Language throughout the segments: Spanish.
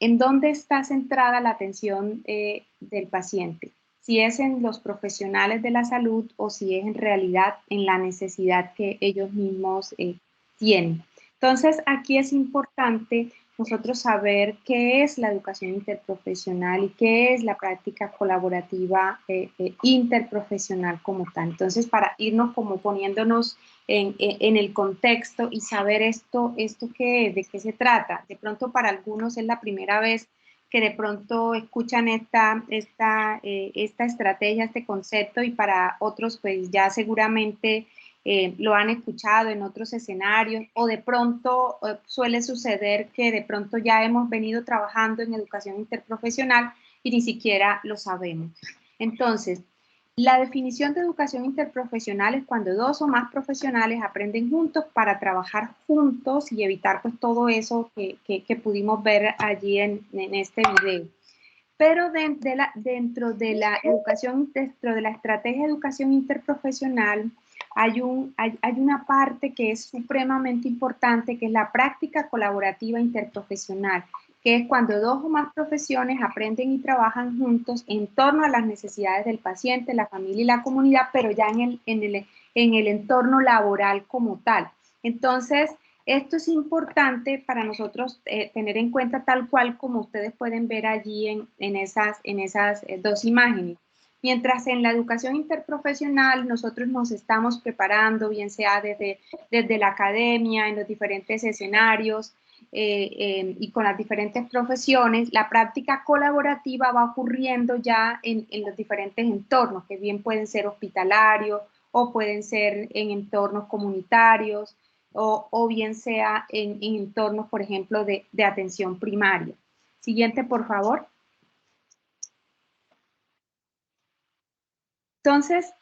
¿En dónde está centrada la atención del paciente? Si es en los profesionales de la salud o si es en realidad en la necesidad que ellos mismos tienen. Entonces, aquí es importante nosotros saber qué es la educación interprofesional y qué es la práctica colaborativa interprofesional como tal. Entonces, para irnos como poniéndonos en el contexto y saber esto qué es, de qué se trata. De pronto para algunos es la primera vez que de pronto escuchan esta estrategia, este concepto, y para otros pues ya seguramente lo han escuchado en otros escenarios, o de pronto suele suceder que de pronto ya hemos venido trabajando en educación interprofesional y ni siquiera lo sabemos. Entonces, la definición de educación interprofesional es cuando dos o más profesionales aprenden juntos para trabajar juntos y evitar pues todo eso que pudimos ver allí en este video. Pero dentro de la educación, dentro de la estrategia de educación interprofesional, hay una parte que es supremamente importante, que es la práctica colaborativa interprofesional, que es cuando dos o más profesiones aprenden y trabajan juntos en torno a las necesidades del paciente, la familia y la comunidad, pero ya en el entorno laboral como tal. Entonces, esto es importante para nosotros tener en cuenta tal cual como ustedes pueden ver allí en esas dos imágenes. Mientras en la educación interprofesional nosotros nos estamos preparando, bien sea desde la academia, en los diferentes escenarios y con las diferentes profesiones, la práctica colaborativa va ocurriendo ya en los diferentes entornos, que bien pueden ser hospitalarios o pueden ser en entornos comunitarios, o bien sea en entornos, por ejemplo, de atención primaria. Siguiente, por favor. Entonces,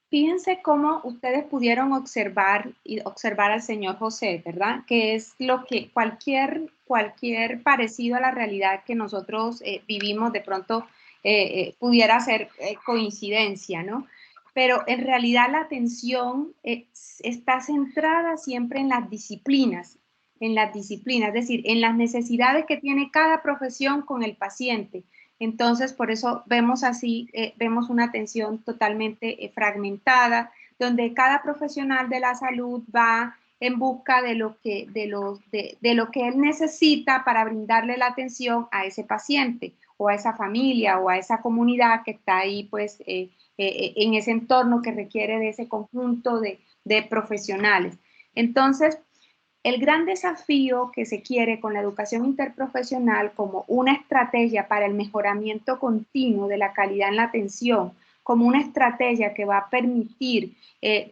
fíjense cómo ustedes pudieron observar al señor José, ¿verdad? Que es lo que cualquier parecido a la realidad que nosotros vivimos de pronto pudiera ser coincidencia, ¿no? Pero en realidad la atención está centrada siempre en las disciplinas, es decir, en las necesidades que tiene cada profesión con el paciente. Entonces, por eso vemos así, vemos una atención totalmente fragmentada, donde cada profesional de la salud va en busca de lo que él necesita para brindarle la atención a ese paciente o a esa familia o a esa comunidad que está ahí, pues, en ese entorno que requiere de ese conjunto de profesionales. Entonces, el gran desafío que se quiere con la educación interprofesional como una estrategia para el mejoramiento continuo de la calidad en la atención, como una estrategia que va a permitir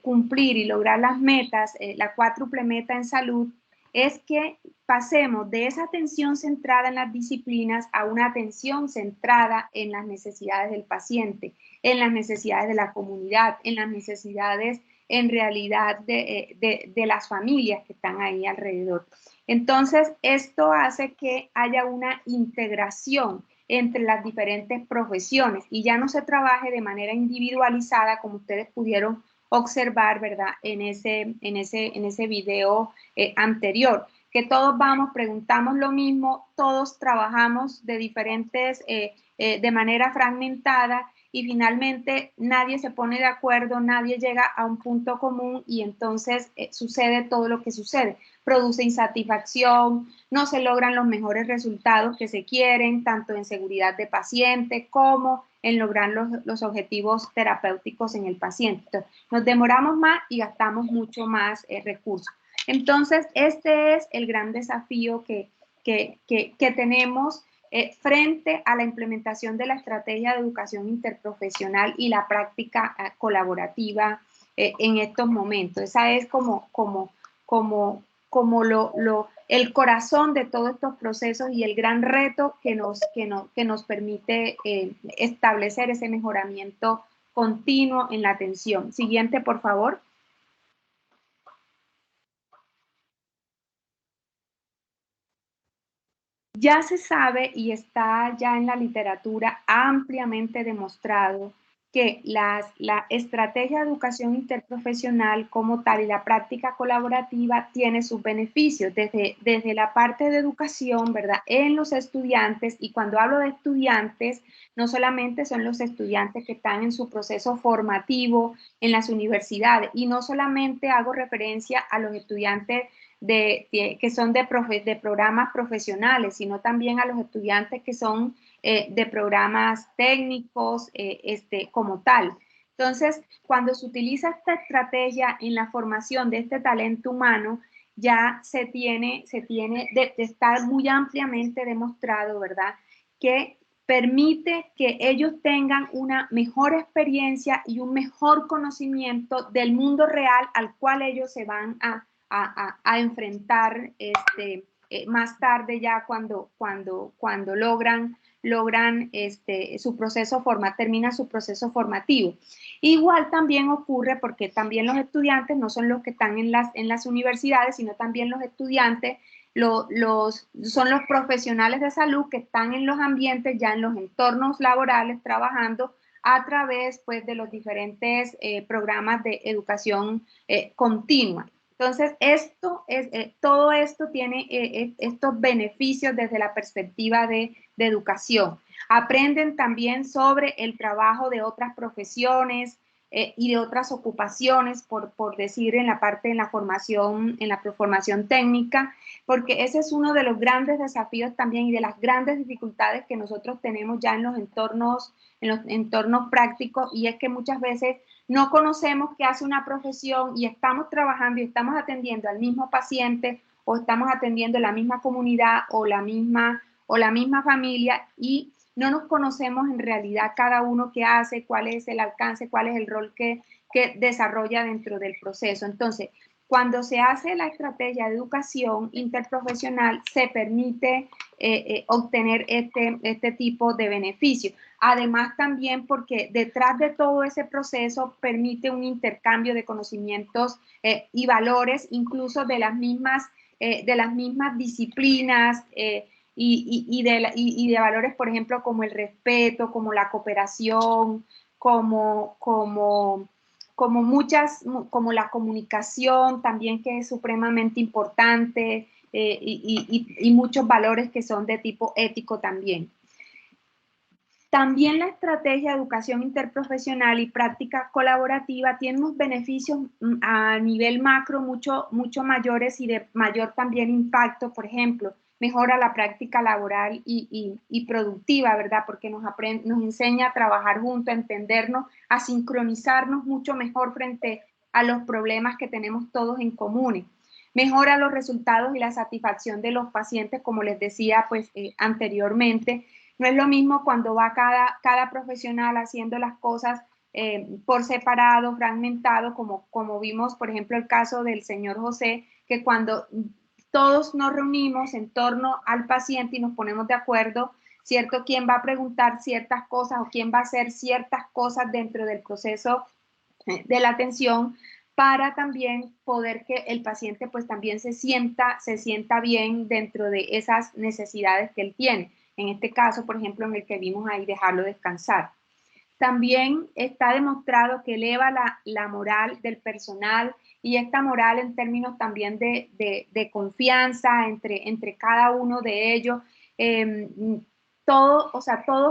cumplir y lograr las metas, la cuádruple meta en salud, es que pasemos de esa atención centrada en las disciplinas a una atención centrada en las necesidades del paciente, en las necesidades de la comunidad, en las necesidades en realidad de las familias que están ahí alrededor. Entonces, esto hace que haya una integración entre las diferentes profesiones y ya no se trabaje de manera individualizada como ustedes pudieron observar, ¿verdad? En ese video anterior, que todos vamos, preguntamos lo mismo, todos trabajamos de manera fragmentada y finalmente nadie se pone de acuerdo, nadie llega a un punto común y entonces sucede todo lo que sucede. Produce insatisfacción, no se logran los mejores resultados que se quieren, tanto en seguridad de paciente como en lograr los objetivos terapéuticos en el paciente. Entonces, nos demoramos más y gastamos mucho más recursos. Entonces, este es el gran desafío que tenemos frente a la implementación de la estrategia de educación interprofesional y la práctica colaborativa en estos momentos. Esa es el corazón de todos estos procesos y el gran reto que nos permite establecer ese mejoramiento continuo en la atención. Siguiente, por favor. Ya se sabe y está ya en la literatura ampliamente demostrado que la estrategia de educación interprofesional como tal y la práctica colaborativa tiene sus beneficios desde la parte de educación, ¿verdad? En los estudiantes, y cuando hablo de estudiantes, no solamente son los estudiantes que están en su proceso formativo en las universidades, y no solamente hago referencia a los estudiantes que son de programas profesionales, sino también a los estudiantes que son de programas técnicos como tal. Entonces, cuando se utiliza esta estrategia en la formación de este talento humano, ya está muy ampliamente demostrado, ¿verdad?, que permite que ellos tengan una mejor experiencia y un mejor conocimiento del mundo real al cual ellos se van a enfrentar más tarde, ya cuando logran termina su proceso formativo. Igual también ocurre porque también los estudiantes no son los que están en las universidades, sino también los estudiantes son los profesionales de salud que están en los ambientes, ya en los entornos laborales, trabajando a través, pues, de los diferentes programas de educación continua. Entonces, todo esto tiene estos beneficios desde la perspectiva de educación. Aprenden también sobre el trabajo de otras profesiones y de otras ocupaciones, por decir, en la parte de la formación técnica, porque ese es uno de los grandes desafíos también y de las grandes dificultades que nosotros tenemos ya en los entornos prácticos, y es que muchas veces no conocemos qué hace una profesión y estamos trabajando y estamos atendiendo al mismo paciente, o estamos atendiendo la misma comunidad o la misma familia, y no nos conocemos en realidad cada uno qué hace, cuál es el alcance, cuál es el rol que desarrolla dentro del proceso. Entonces, cuando se hace la estrategia de educación interprofesional, se permite obtener este tipo de beneficios. Además, también porque detrás de todo ese proceso permite un intercambio de conocimientos y valores, incluso de las mismas disciplinas y de valores, por ejemplo, como el respeto, como la cooperación, como la comunicación también, que es supremamente importante, y muchos valores que son de tipo ético también. También la estrategia de educación interprofesional y práctica colaborativa tiene unos beneficios a nivel macro mucho mayores y de mayor también impacto. Por ejemplo, mejora la práctica laboral y productiva, ¿verdad? Porque nos enseña a trabajar juntos, a entendernos, a sincronizarnos mucho mejor frente a los problemas que tenemos todos en común. Mejora los resultados y la satisfacción de los pacientes, como les decía, pues, anteriormente. No es lo mismo cuando va cada profesional haciendo las cosas por separado, fragmentado, como vimos, por ejemplo, el caso del señor José, que cuando todos nos reunimos en torno al paciente y nos ponemos de acuerdo, ¿cierto?, quién va a preguntar ciertas cosas o quién va a hacer ciertas cosas dentro del proceso de la atención, para también poder que el paciente pues también se sienta bien dentro de esas necesidades que él tiene. En este caso, por ejemplo, en el que vimos ahí, dejarlo descansar. También está demostrado que eleva la moral del personal, y esta moral en términos también de confianza entre cada uno de ellos. Todos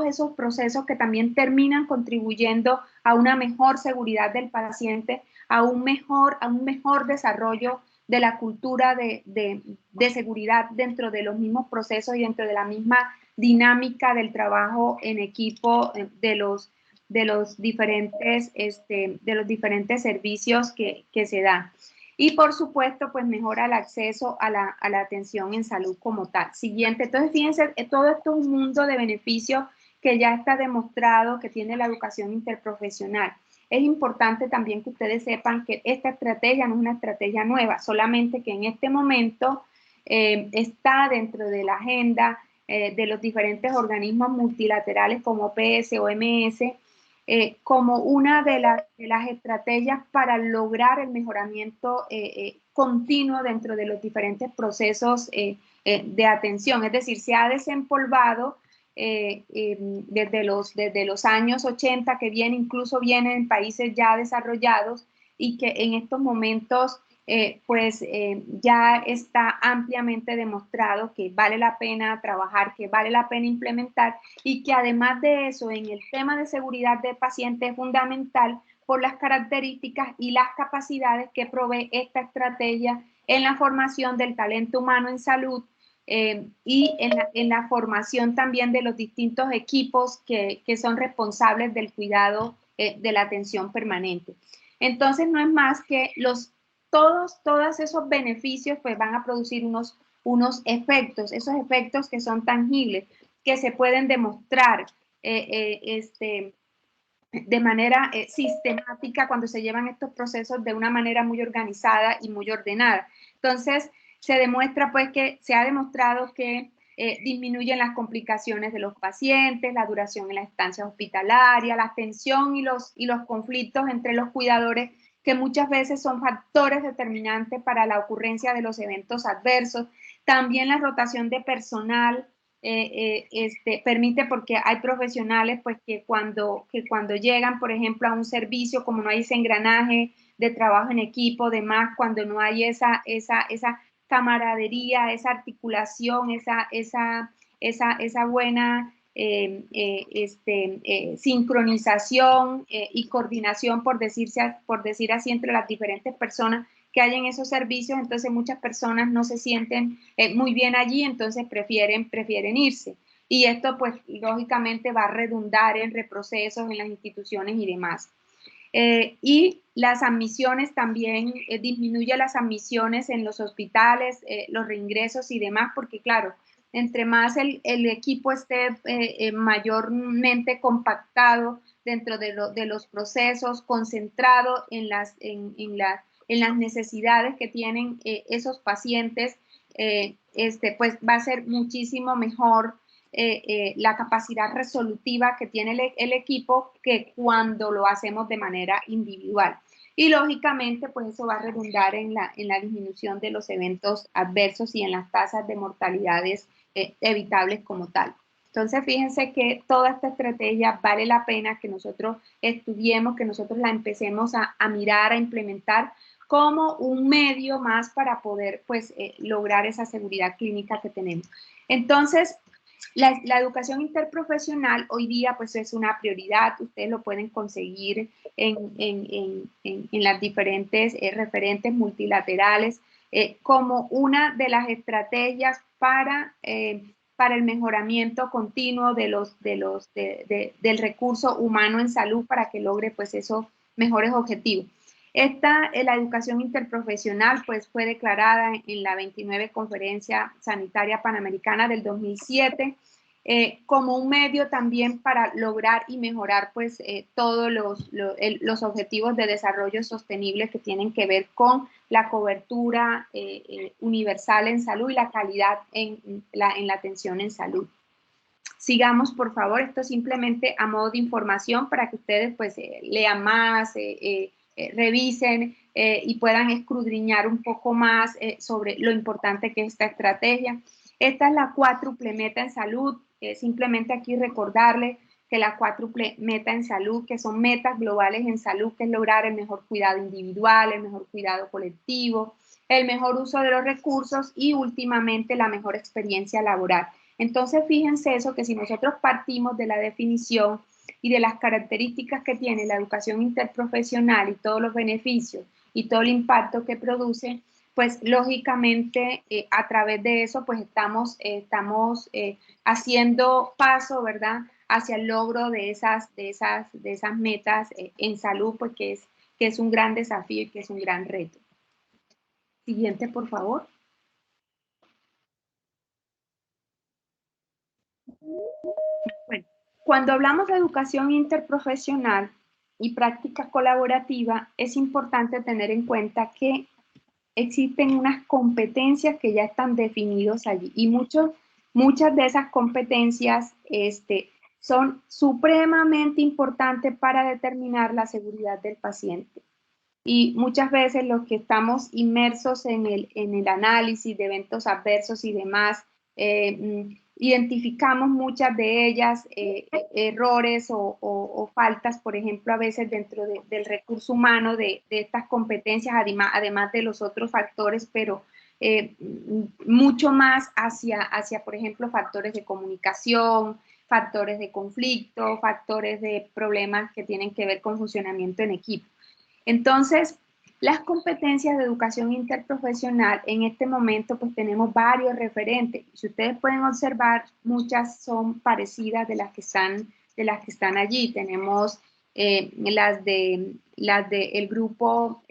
esos procesos que también terminan contribuyendo a una mejor seguridad del paciente, a un mejor desarrollo de la cultura de seguridad dentro de los mismos procesos y dentro de la misma dinámica del trabajo en equipo de los diferentes servicios que se dan. Y por supuesto, pues mejora el acceso a la atención en salud como tal. Siguiente, entonces fíjense, todo esto es un mundo de beneficios que ya está demostrado que tiene la educación interprofesional. Es importante también que ustedes sepan que esta estrategia no es una estrategia nueva, solamente que en este momento está dentro de la agenda de los diferentes organismos multilaterales como OPS, OMS, como una de las estrategias para lograr el mejoramiento continuo dentro de los diferentes procesos de atención. Es decir, se ha desempolvado desde los años 80 que viene, incluso viene en países ya desarrollados y que en estos momentos ya está ampliamente demostrado que vale la pena trabajar, que vale la pena implementar y que además de eso en el tema de seguridad del paciente es fundamental por las características y las capacidades que provee esta estrategia en la formación del talento humano en salud y en la formación también de los distintos equipos que son responsables del cuidado de la atención permanente. Entonces no es más que todos esos beneficios pues van a producir unos efectos, esos efectos que son tangibles, que se pueden demostrar de manera sistemática cuando se llevan estos procesos de una manera muy organizada y muy ordenada. Entonces, se demuestra pues que se ha demostrado que disminuyen las complicaciones de los pacientes, la duración en la estancia hospitalaria, la tensión y los conflictos entre los cuidadores, que muchas veces son factores determinantes para la ocurrencia de los eventos adversos. También la rotación de personal permite, porque hay profesionales pues que cuando llegan, por ejemplo, a un servicio, como no hay ese engranaje de trabajo en equipo, demás, cuando no hay esa camaradería, esa articulación, esa buena sincronización y coordinación, por decir así, entre las diferentes personas que hay en esos servicios, entonces muchas personas no se sienten muy bien allí, entonces prefieren irse. Y esto, pues, lógicamente va a redundar en reprocesos en las instituciones y demás. Y las admisiones también, disminuye las admisiones en los hospitales, los reingresos y demás, porque claro, entre más el equipo esté mayormente compactado dentro de los procesos, concentrado en las necesidades que tienen esos pacientes, pues va a ser muchísimo mejor la capacidad resolutiva que tiene el equipo que cuando lo hacemos de manera individual. Y lógicamente, pues eso va a redundar en la disminución de los eventos adversos y en las tasas de mortalidades evitables como tal. Entonces, fíjense que toda esta estrategia vale la pena que nosotros estudiemos, que nosotros la empecemos a mirar, a implementar como un medio más para poder, pues, lograr esa seguridad clínica que tenemos. Entonces, la educación interprofesional hoy día pues es una prioridad, ustedes lo pueden conseguir en las diferentes referentes multilaterales como una de las estrategias para el mejoramiento continuo del recurso humano en salud para que logre pues esos mejores objetivos. La educación interprofesional pues fue declarada en la 29 Conferencia Sanitaria Panamericana del 2007 como un medio también para lograr y mejorar pues todos los objetivos de desarrollo sostenible que tienen que ver con la cobertura universal en salud y la calidad en la atención en salud. Sigamos, por favor, esto simplemente a modo de información para que ustedes pues lean más, revisen y puedan escudriñar un poco más sobre lo importante que es esta estrategia. Esta es la cuádruple meta en salud. Simplemente aquí recordarles que la cuádruple meta en salud, que son metas globales en salud, que es lograr el mejor cuidado individual, el mejor cuidado colectivo, el mejor uso de los recursos y últimamente la mejor experiencia laboral. Entonces, fíjense eso, que si nosotros partimos de la definición y de las características que tiene la educación interprofesional y todos los beneficios y todo el impacto que produce, pues lógicamente a través de eso pues estamos haciendo paso, ¿verdad?, hacia el logro de esas metas en salud, pues que es un gran desafío y que es un gran reto. Siguiente, por favor. Bueno, cuando hablamos de educación interprofesional y práctica colaborativa, es importante tener en cuenta que existen unas competencias que ya están definidas allí y muchas de esas competencias son supremamente importantes para determinar la seguridad del paciente. Y muchas veces los que estamos inmersos en el análisis de eventos adversos y demás, identificamos muchas de ellas, errores o faltas, por ejemplo, a veces dentro del recurso humano de estas competencias, además de los otros factores, pero mucho más hacia, por ejemplo, factores de comunicación, factores de conflicto, factores de problemas que tienen que ver con funcionamiento en equipo. Entonces, las competencias de educación interprofesional, en este momento pues tenemos varios referentes. Si ustedes pueden observar, muchas son parecidas de las que están allí. Tenemos las de el grupo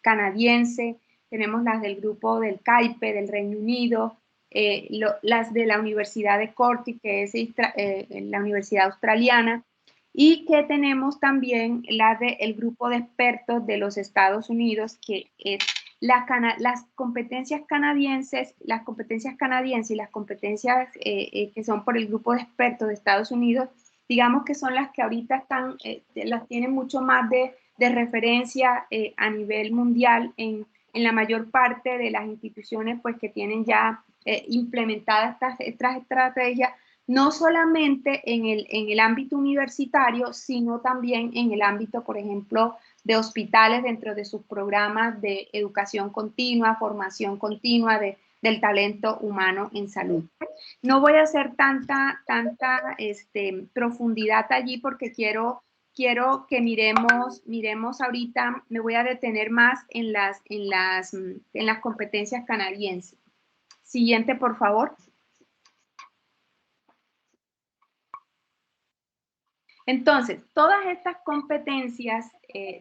canadiense, tenemos las del grupo del CAIPE del Reino Unido, las de la Universidad de Corti, que es la Universidad Australiana, y que tenemos también la del grupo de expertos de los Estados Unidos, que es las competencias canadienses y las competencias que son por el grupo de expertos de Estados Unidos, digamos que son las que ahorita están, las tienen mucho más de referencia a nivel mundial en la mayor parte de las instituciones, pues que tienen ya implementadas estas estrategias, no solamente en el ámbito universitario, sino también en el ámbito, por ejemplo, de hospitales dentro de sus programas de educación continua, formación continua del talento humano en salud. No voy a hacer tanta profundidad allí porque quiero que miremos ahorita, me voy a detener más en las competencias canadienses. Siguiente, por favor. Entonces, todas estas competencias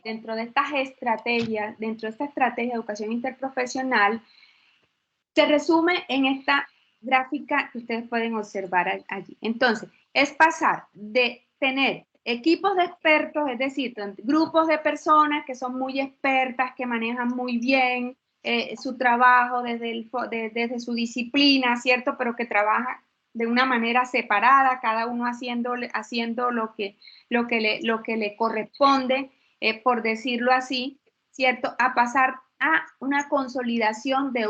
dentro de estas estrategias, dentro de esta estrategia de educación interprofesional, se resume en esta gráfica que ustedes pueden observar allí. Entonces, es pasar de tener equipos de expertos, es decir, grupos de personas que son muy expertas, que manejan muy bien su trabajo desde su disciplina, ¿cierto? Pero que trabajan de una manera separada, cada uno haciendo lo que le corresponde, por decirlo así, ¿cierto? A pasar a una consolidación de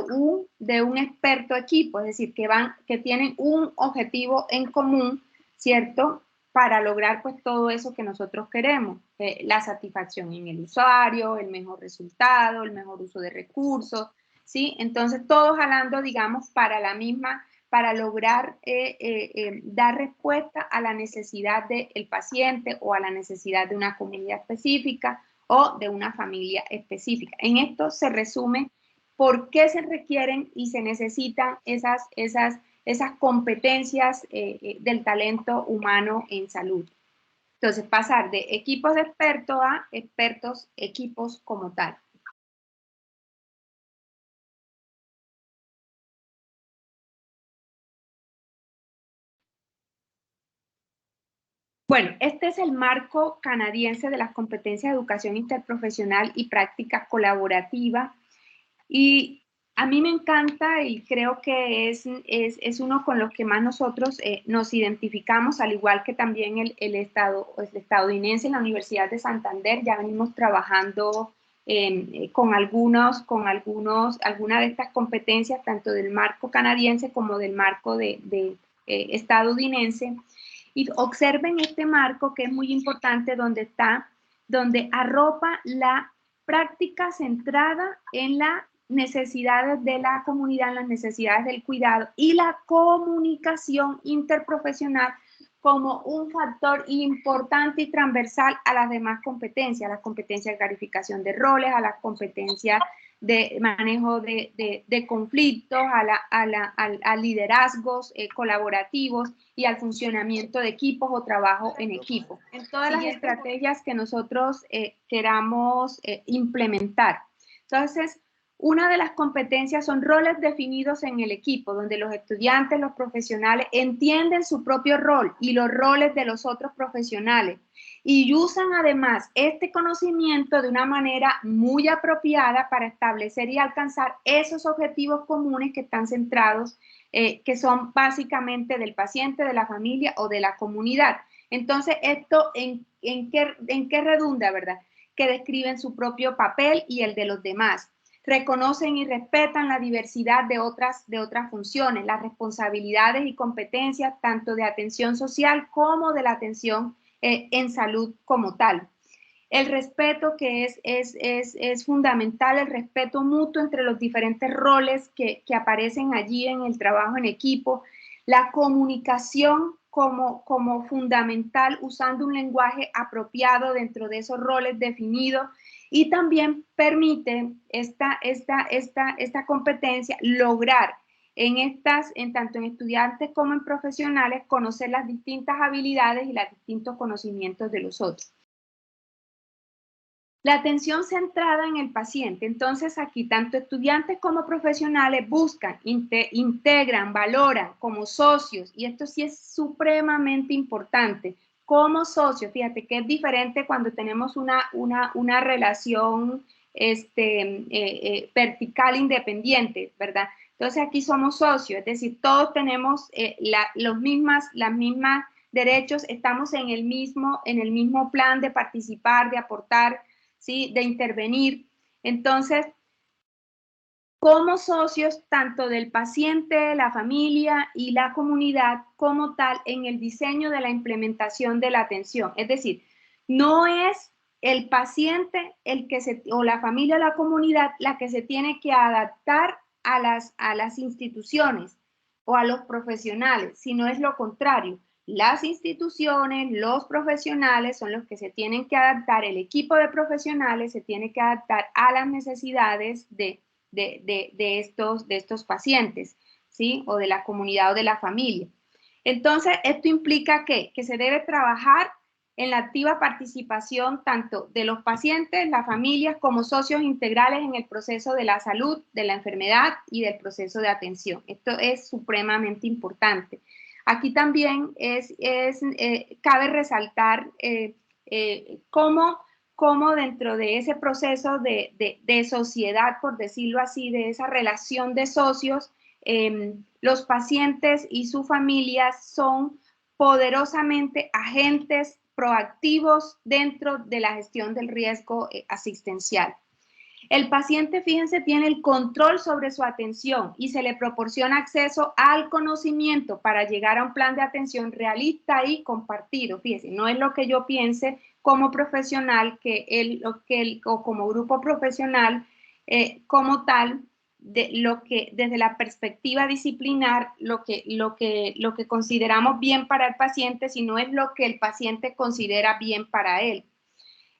un experto equipo, es decir, que tienen un objetivo en común, ¿cierto? Para lograr pues todo eso que nosotros queremos, la satisfacción en el usuario, el mejor resultado, el mejor uso de recursos, ¿sí? Entonces todos jalando, digamos, para lograr dar respuesta a la necesidad del paciente o a la necesidad de una comunidad específica o de una familia específica. En esto se resume por qué se requieren y se necesitan esas competencias del talento humano en salud. Entonces, pasar de equipos de expertos a expertos, equipos como tal. Bueno, este es el marco canadiense de las competencias de educación interprofesional y práctica colaborativa. Y a mí me encanta y creo que es uno con los que más nosotros nos identificamos, al igual que también el estadounidense en la Universidad de Santander. Ya venimos trabajando con algunas de estas competencias, tanto del marco canadiense como del marco estadounidense. Y observen este marco que es muy importante, donde arropa la práctica centrada en las necesidades de la comunidad, en las necesidades del cuidado y la comunicación interprofesional como un factor importante y transversal a las demás competencias, a las competencias de clarificación de roles, a las competencias de manejo de conflictos, a liderazgos colaborativos y al funcionamiento de equipos o trabajo en equipo. En todas las estrategias que nosotros queramos implementar. Entonces, una de las competencias son roles definidos en el equipo, donde los estudiantes, los profesionales entienden su propio rol y los roles de los otros profesionales y usan además este conocimiento de una manera muy apropiada para establecer y alcanzar esos objetivos comunes que están centrados, que son básicamente del paciente, de la familia o de la comunidad. Entonces, ¿esto en qué redunda, verdad? Que describen su propio papel y el de los demás. reconocen y respetan la diversidad de otras funciones, las responsabilidades y competencias tanto de atención social como de la atención en salud como tal. El respeto que es fundamental, el respeto mutuo entre los diferentes roles que aparecen allí en el trabajo en equipo, la comunicación como fundamental, usando un lenguaje apropiado dentro de esos roles definidos, y también permite esta competencia lograr tanto en estudiantes como en profesionales, conocer las distintas habilidades y los distintos conocimientos de los otros. La atención centrada en el paciente. Entonces, aquí tanto estudiantes como profesionales buscan, integran, valoran como socios, y esto sí es supremamente importante, como socios. Fíjate que es diferente cuando tenemos una relación vertical independiente, ¿verdad? Entonces, aquí somos socios, es decir, todos tenemos las mismas derechos, estamos en el mismo plan de participar, de aportar, ¿sí? De intervenir. Entonces, como socios tanto del paciente, la familia y la comunidad como tal en el diseño de la implementación de la atención. Es decir, no es el paciente o la familia o la comunidad la que se tiene que adaptar a las instituciones o a los profesionales, sino es lo contrario. Las instituciones, los profesionales son los que se tienen que adaptar, el equipo de profesionales se tiene que adaptar a las necesidades de estos pacientes, ¿sí? O de la comunidad o de la familia. Entonces, esto implica que se debe trabajar en la activa participación tanto de los pacientes, las familias, como socios integrales en el proceso de la salud, de la enfermedad y del proceso de atención. Esto es supremamente importante. Aquí también cabe resaltar cómo dentro de ese proceso de sociedad, por decirlo así, de esa relación de socios, los pacientes y sus familias son poderosamente agentes proactivos dentro de la gestión del riesgo asistencial. El paciente, fíjense, tiene el control sobre su atención y se le proporciona acceso al conocimiento para llegar a un plan de atención realista y compartido. Fíjense, no es lo que yo piense como profesional, o como grupo profesional como tal, desde la perspectiva disciplinar, lo que consideramos bien para el paciente, sino es lo que el paciente considera bien para él.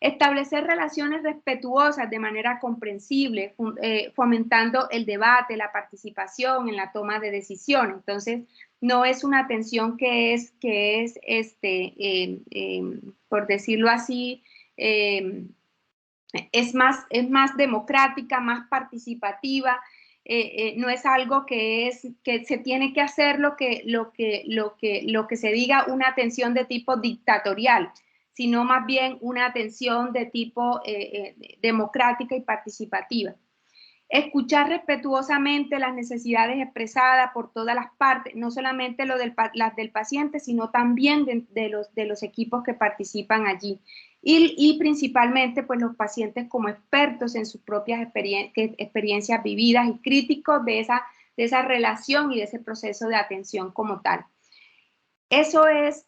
Establecer relaciones respetuosas de manera comprensible, fomentando el debate, la participación en la toma de decisiones. Entonces, no es una atención que es por decirlo así, es más democrática, más participativa. No es algo que se tiene que hacer lo que se diga una atención de tipo dictatorial, sino más bien una atención de tipo democrática y participativa. Escuchar respetuosamente las necesidades expresadas por todas las partes, no solamente las del paciente, sino también de los equipos que participan allí. Y principalmente, pues, los pacientes como expertos en sus propias experiencias vividas y críticos de esa relación y de ese proceso de atención como tal. Eso es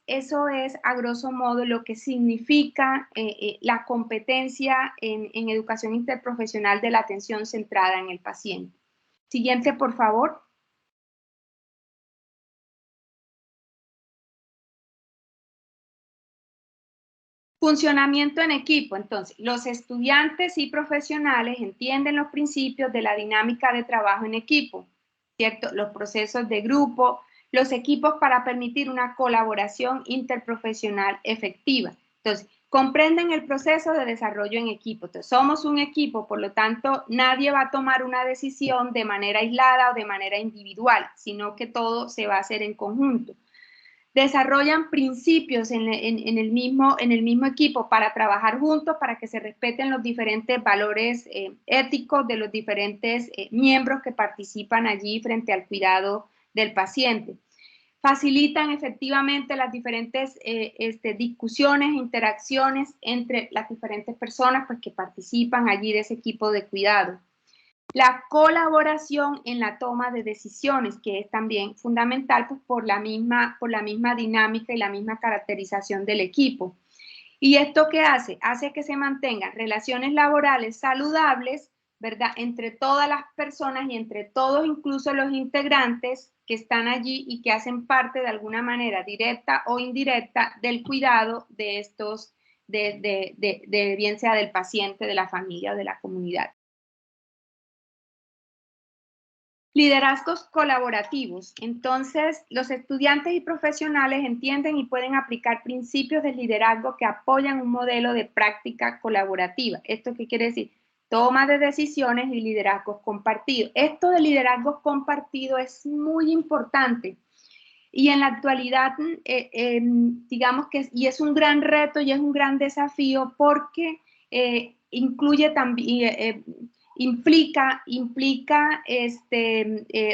a grosso modo lo que significa la competencia en educación interprofesional de la atención centrada en el paciente. Siguiente, por favor. Funcionamiento en equipo. Entonces, los estudiantes y profesionales entienden los principios de la dinámica de trabajo en equipo, ¿cierto? Los procesos de grupo, los equipos para permitir una colaboración interprofesional efectiva. Entonces, comprenden el proceso de desarrollo en equipo. Entonces, somos un equipo, por lo tanto, nadie va a tomar una decisión de manera aislada o de manera individual, sino que todo se va a hacer en conjunto. Desarrollan principios en el mismo equipo para trabajar juntos, para que se respeten los diferentes valores éticos de los diferentes miembros que participan allí frente al cuidado del paciente. Facilitan efectivamente las diferentes discusiones, interacciones entre las diferentes personas, pues, que participan allí de ese equipo de cuidado. La colaboración en la toma de decisiones, que es también fundamental pues, por la misma dinámica y la misma caracterización del equipo. ¿Y esto qué hace? Hace que se mantengan relaciones laborales saludables, ¿verdad? Entre todas las personas y entre todos, incluso los integrantes que están allí y que hacen parte de alguna manera directa o indirecta del cuidado de estos, bien sea del paciente, de la familia o de la comunidad. Liderazgos colaborativos. Entonces, los estudiantes y profesionales entienden y pueden aplicar principios de liderazgo que apoyan un modelo de práctica colaborativa. ¿Esto qué quiere decir? Toma de decisiones y liderazgos compartidos. Esto de liderazgos compartidos es muy importante. Y en la actualidad, digamos que y es un gran reto y es un gran desafío porque incluye también, implica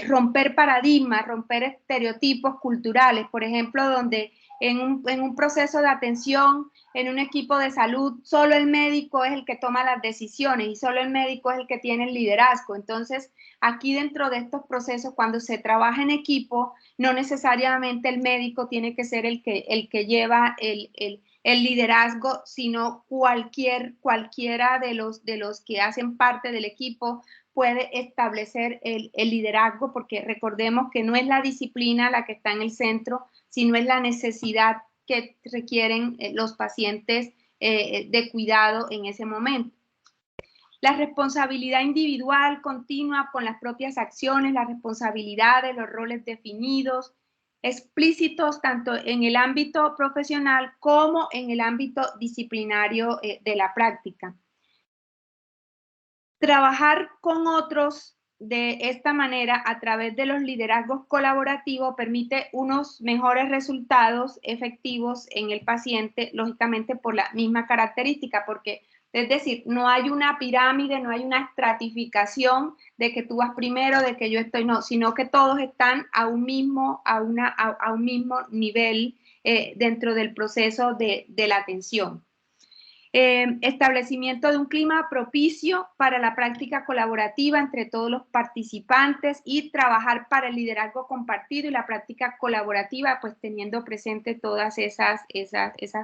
romper paradigmas, romper estereotipos culturales, por ejemplo, donde en un proceso de atención, en un equipo de salud, solo el médico es el que toma las decisiones y solo el médico es el que tiene el liderazgo. Entonces, aquí dentro de estos procesos, cuando se trabaja en equipo, no necesariamente el médico tiene que ser el que lleva el liderazgo, sino cualquiera de los que hacen parte del equipo puede establecer el liderazgo, porque recordemos que no es la disciplina la que está en el centro, sino es la necesidad que requieren los pacientes de cuidado en ese momento. La responsabilidad individual continua con las propias acciones, las responsabilidades, los roles definidos, explícitos tanto en el ámbito profesional como en el ámbito disciplinario de la práctica. Trabajar con otros de esta manera a través de los liderazgos colaborativos permite unos mejores resultados efectivos en el paciente, lógicamente por la misma característica, porque es decir, no hay una pirámide, no hay una estratificación de que tú vas primero, de que yo estoy, no, sino que todos están a un mismo nivel dentro del proceso de la atención. Establecimiento de un clima propicio para la práctica colaborativa entre todos los participantes y trabajar para el liderazgo compartido y la práctica colaborativa, pues teniendo presente todas esas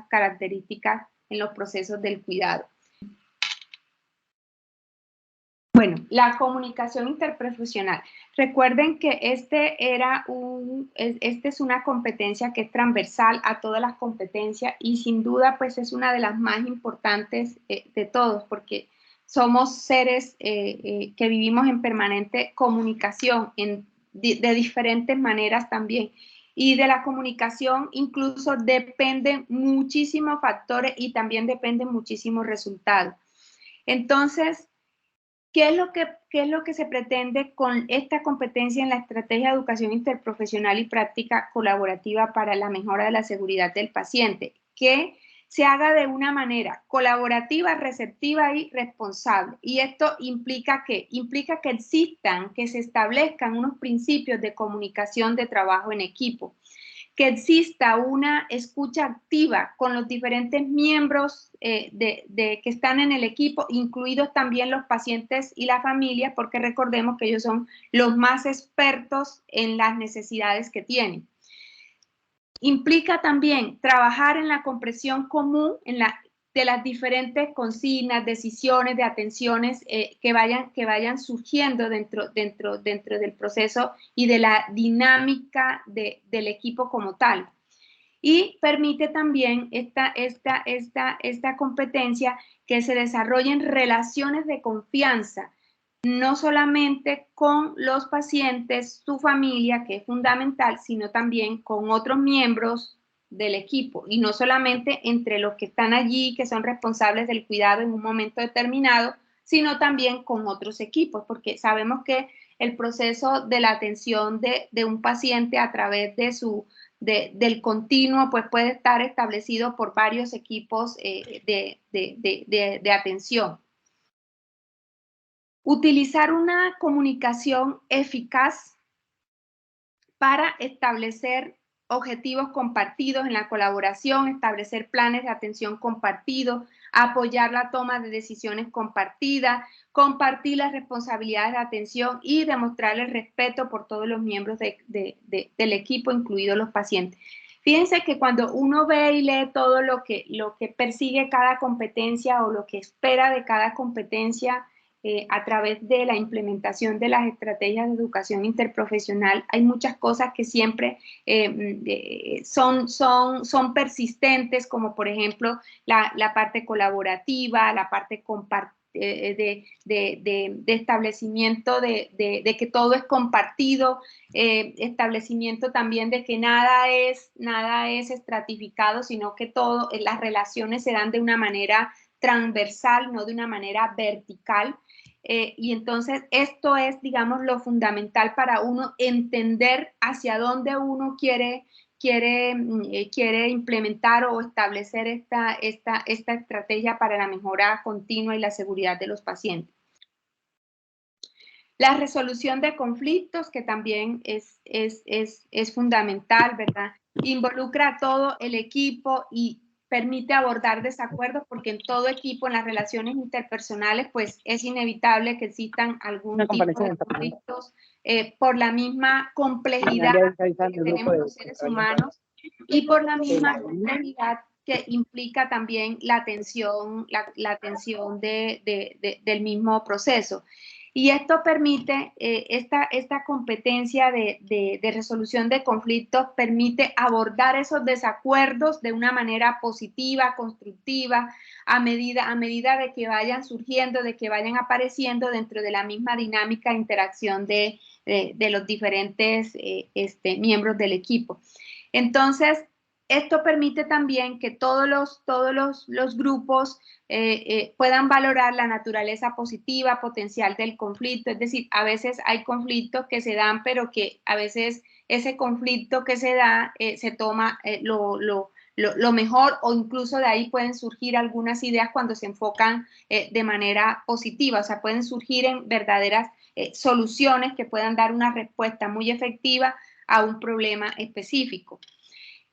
características en los procesos del cuidado. Bueno, la comunicación interprofesional. Recuerden que esta es una competencia que es transversal a todas las competencias y sin duda pues es una de las más importantes de todos porque somos seres que vivimos en permanente comunicación de diferentes maneras también. Y de la comunicación incluso dependen muchísimos factores y también dependen muchísimos resultados. Entonces, ¿qué es lo que se pretende con esta competencia en la estrategia de educación interprofesional y práctica colaborativa para la mejora de la seguridad del paciente? Que se haga de una manera colaborativa, receptiva y responsable. Y esto implica que existan, que se establezcan unos principios de comunicación de trabajo en equipo, que exista una escucha activa con los diferentes miembros que están en el equipo, incluidos también los pacientes y la familia, porque recordemos que ellos son los más expertos en las necesidades que tienen. Implica también trabajar en la comprensión común de las diferentes consignas, decisiones, de atenciones que vayan surgiendo dentro del proceso y de la dinámica del equipo como tal. Y permite también esta competencia que se desarrollen relaciones de confianza, no solamente con los pacientes, su familia, que es fundamental, sino también con otros miembros del equipo y no solamente entre los que están allí, que son responsables del cuidado en un momento determinado, sino también con otros equipos, porque sabemos que el proceso de la atención de un paciente a través del continuo, pues puede estar establecido por varios equipos de atención. Utilizar una comunicación eficaz para establecer objetivos compartidos en la colaboración, establecer planes de atención compartidos, apoyar la toma de decisiones compartidas, compartir las responsabilidades de atención y demostrar el respeto por todos los miembros del equipo, incluidos los pacientes. Fíjense que cuando uno ve y lee todo lo que persigue cada competencia o lo que espera de cada competencia a través de la implementación de las estrategias de educación interprofesional, hay muchas cosas que siempre son persistentes, como por ejemplo la parte colaborativa, la parte compartida, de establecimiento de que todo es compartido, establecimiento también de que nada es estratificado, sino que las relaciones se dan de una manera transversal, no de una manera vertical. Y entonces esto es, digamos, lo fundamental para uno entender hacia dónde uno quiere implementar o establecer esta estrategia para la mejora continua y la seguridad de los pacientes. La resolución de conflictos, que también es fundamental, ¿verdad? Involucra a todo el equipo y permite abordar desacuerdos, porque en todo equipo, en las relaciones interpersonales, pues es inevitable que existan algún tipo de conflictos por la misma complejidad que tenemos los seres humanos y por la misma complejidad que implica también la atención del mismo proceso. Y esto permite, esta competencia de resolución de conflictos permite abordar esos desacuerdos de una manera positiva, constructiva, a medida de que vayan surgiendo, de que vayan apareciendo dentro de la misma dinámica de interacción de los diferentes miembros del equipo. Entonces, esto permite también que todos los grupos puedan valorar la naturaleza positiva, potencial del conflicto. Es decir, a veces hay conflictos que se dan, pero que a veces ese conflicto que se da se toma lo mejor, o incluso de ahí pueden surgir algunas ideas cuando se enfocan de manera positiva. O sea, pueden surgir en verdaderas soluciones que puedan dar una respuesta muy efectiva a un problema específico.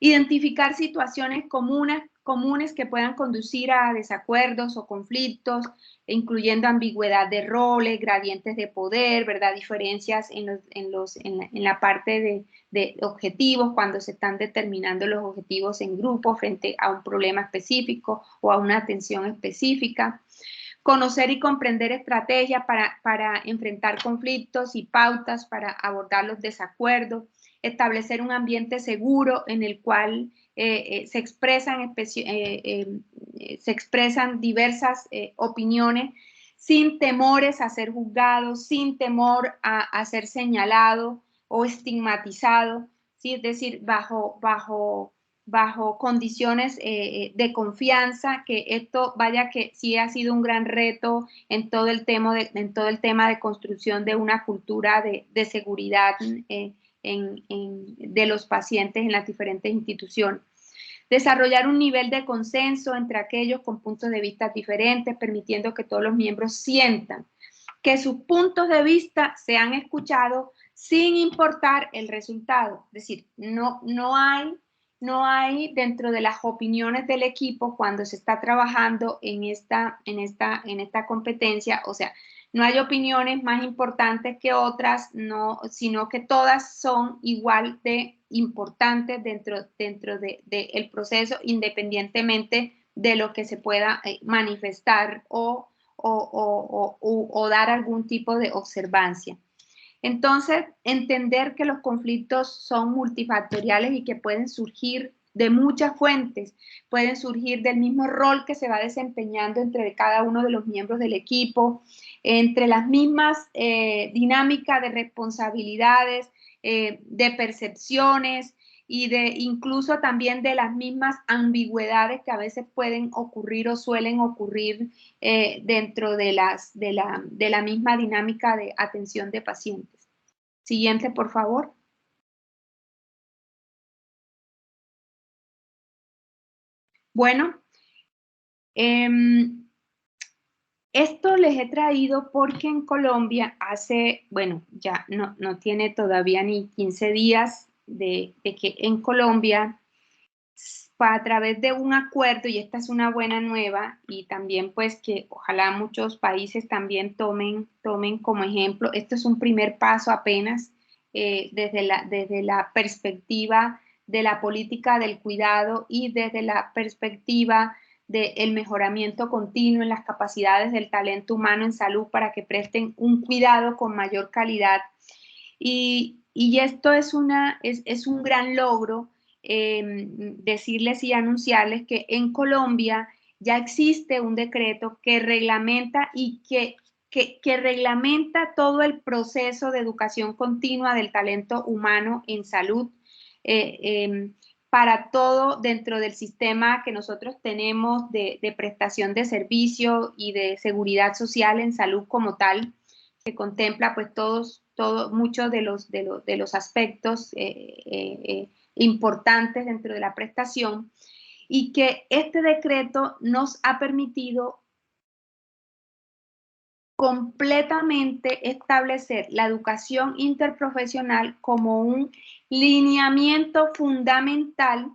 Identificar situaciones comunes que puedan conducir a desacuerdos o conflictos, incluyendo ambigüedad de roles, gradientes de poder, ¿verdad? Diferencias en la parte de objetivos, cuando se están determinando los objetivos en grupo frente a un problema específico o a una atención específica. Conocer y comprender estrategias para enfrentar conflictos y pautas para abordar los desacuerdos. Establecer un ambiente seguro en el cual se expresan diversas opiniones sin temores a ser juzgados, sin temor a ser señalado o estigmatizado, ¿sí? Es decir, bajo condiciones de confianza, que esto vaya que sí ha sido un gran reto en todo el tema de construcción de una cultura de seguridad de los pacientes en las diferentes instituciones. Desarrollar un nivel de consenso entre aquellos con puntos de vista diferentes, permitiendo que todos los miembros sientan que sus puntos de vista sean escuchados sin importar el resultado. Es decir, no hay dentro de las opiniones del equipo cuando se está trabajando en esta competencia, o sea, no hay opiniones más importantes que otras, sino que todas son igual de importantes dentro del proceso, independientemente de lo que se pueda manifestar o dar algún tipo de observancia. Entonces, entender que los conflictos son multifactoriales y que pueden surgir de muchas fuentes, pueden surgir del mismo rol que se va desempeñando entre cada uno de los miembros del equipo, entre las mismas dinámicas de responsabilidades, de percepciones y incluso también de las mismas ambigüedades que a veces pueden ocurrir o suelen ocurrir dentro de la misma dinámica de atención de pacientes. Siguiente, por favor. Bueno, esto les he traído porque en Colombia ya no tiene todavía ni 15 días de que en Colombia a través de un acuerdo, y esta es una buena nueva, y también pues que ojalá muchos países también tomen como ejemplo, esto es un primer paso apenas desde la perspectiva de la política del cuidado y desde la perspectiva del mejoramiento continuo en las capacidades del talento humano en salud para que presten un cuidado con mayor calidad. Y esto es un gran logro, decirles y anunciarles que en Colombia ya existe un decreto que reglamenta y que reglamenta todo el proceso de educación continua del talento humano en salud, para todo dentro del sistema que nosotros tenemos de prestación de servicio y de seguridad social en salud como tal, que contempla pues muchos de los aspectos importantes dentro de la prestación, y que este decreto nos ha permitido completamente establecer la educación interprofesional como un lineamiento fundamental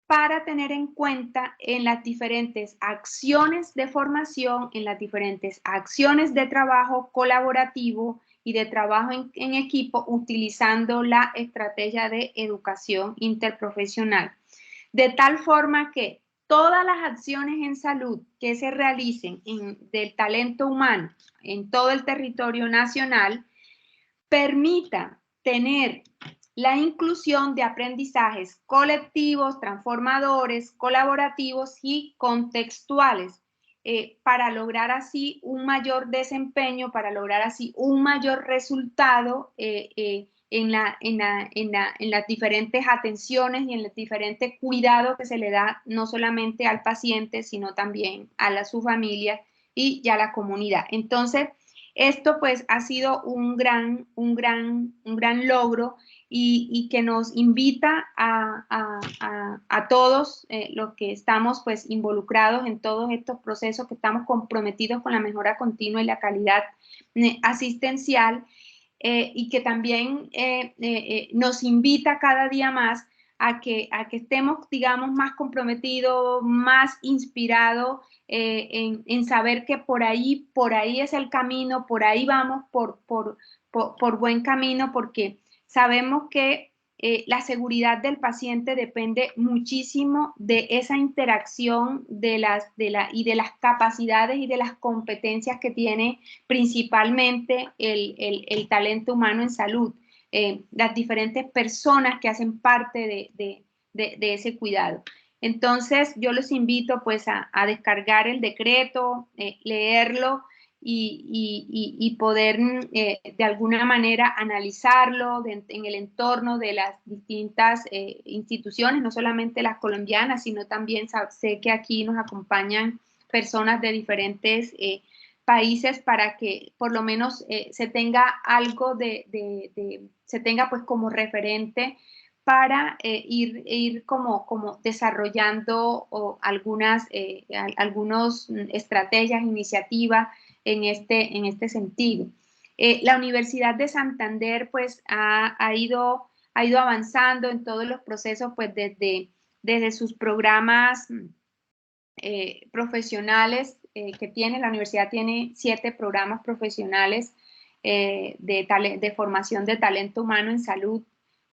para tener en cuenta en las diferentes acciones de formación, en las diferentes acciones de trabajo colaborativo y de trabajo en equipo, utilizando la estrategia de educación interprofesional. De tal forma que todas las acciones en salud que se realicen del talento humano en todo el territorio nacional permita tener la inclusión de aprendizajes colectivos, transformadores, colaborativos y contextuales, para lograr así un mayor desempeño, para lograr así un mayor resultado en las diferentes atenciones y en el diferente cuidado que se le da no solamente al paciente, sino también a su familia y a la comunidad. Entonces, esto pues ha sido un gran logro, y que nos invita a todos los que estamos pues involucrados en todos estos procesos, que estamos comprometidos con la mejora continua y la calidad asistencial, y que también nos invita cada día más a que estemos, digamos, más comprometidos, más inspirados, en saber que por ahí es el camino, por ahí vamos, por buen camino, porque sabemos que la seguridad del paciente depende muchísimo de esa interacción y de las capacidades y de las competencias que tiene principalmente el talento humano en salud, las diferentes personas que hacen parte de ese cuidado. Entonces, yo los invito pues a descargar el decreto, leerlo y poder de alguna manera analizarlo en el entorno de las distintas instituciones, no solamente las colombianas, sino también sé que aquí nos acompañan personas de diferentes países, para que por lo menos se tenga algo se tenga pues como referente para ir como desarrollando algunas estrategias, iniciativas en este sentido. La Universidad de Santander pues ha ido avanzando en todos los procesos, pues desde sus programas profesionales que tiene. La universidad tiene 7 programas profesionales de formación de talento humano en salud,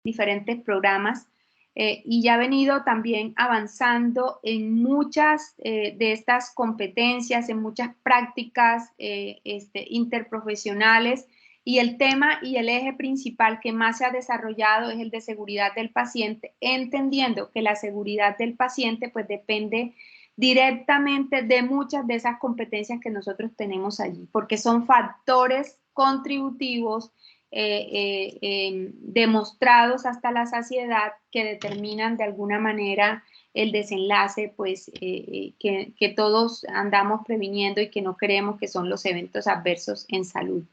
diferentes programas, y ya ha venido también avanzando en muchas de estas competencias, en muchas prácticas interprofesionales, y el tema y el eje principal que más se ha desarrollado es el de seguridad del paciente, entendiendo que la seguridad del paciente pues depende directamente de muchas de esas competencias que nosotros tenemos allí, porque son factores contributivos demostrados hasta la saciedad, que determinan de alguna manera el desenlace pues, que todos andamos previniendo y que no queremos, que son los eventos adversos en salud.